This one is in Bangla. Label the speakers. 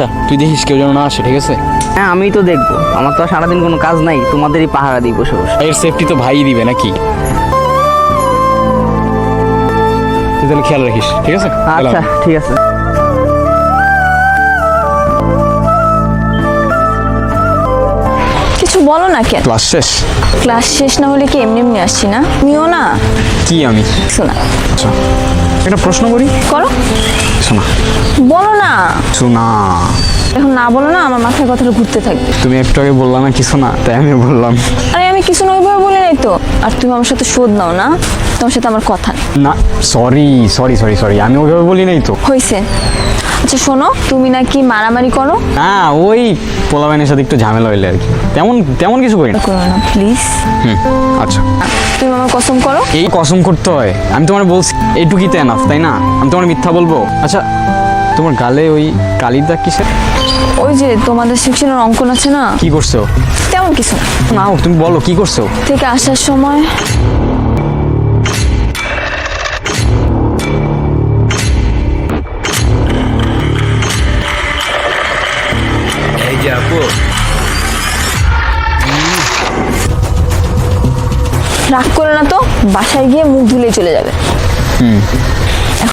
Speaker 1: আচ্ছা তুই দেখিস কেউ যেন না আসে, ঠিক আছে?
Speaker 2: হ্যাঁ আমি তো দেখবো, আমার তো আর সারাদিন কোনো কাজ নাই, তোমাদেরই পাহারা দিই বসে বসে।
Speaker 1: এর সেফটি তো ভাই দিবে নাকি? তুই তাহলে খেয়াল রাখিস, ঠিক আছে?
Speaker 2: আচ্ছা ঠিক আছে।
Speaker 3: কিছু বলো না কেন?
Speaker 1: ক্লাস শেষ?
Speaker 3: ক্লাস শেষ না হলে কি এমনি এমনি আসছি না? তুমিও না
Speaker 1: কি আমি?
Speaker 3: শোনা
Speaker 1: আচ্ছা একটা প্রশ্ন করি,
Speaker 3: করো,
Speaker 1: শোনা।
Speaker 3: বলো না।
Speaker 1: শোনা,
Speaker 3: এখন না বলো না, আমার মাথায় কথাটা ঘুরতে থাকবে।
Speaker 1: তুমি একটু আগে বললা না কিছু না, তাই আমি বললাম।
Speaker 3: আরে আমি কিছু না ওইভাবে বলে নাই তো। আর তুমি আমার সাথে শোধ নাও না, তোমার সাথে আমার কথা নেই।
Speaker 1: না সরি সরি সরি সরি, আমি ওইভাবে বলি নাই তো।
Speaker 3: হয়েছে। আচ্ছা শোনো, তুমি নাকি মারামারি করো?
Speaker 1: না ওই পোলাবাইনের সাথে একটু ঝামেলা হইলে আর কি, তেমন তেমন কিছু করি না।
Speaker 3: করো না প্লিজ।
Speaker 1: আচ্ছা
Speaker 3: তুমি আমার কসম করো।
Speaker 1: এই কসম করতে হয়? আমি তোমার বলছি এইটুকিতে এনাফ, তাই না? আমি তোমার মিথ্যা বলবো? আচ্ছা তোমার গালে ওই কালির দাগ কিসের?
Speaker 3: ওই যে তোমাদের সেকশনের অঙ্কন আছে না,
Speaker 1: কি করছো?
Speaker 3: তেমন কিছু না।
Speaker 1: না তুমি বলো কি করছো?
Speaker 3: থেকে আসার সময়
Speaker 4: এই যে আপু,
Speaker 3: রাগ করে না তো, বাসায় গিয়ে মুখ ধুলেই চলে যাবে।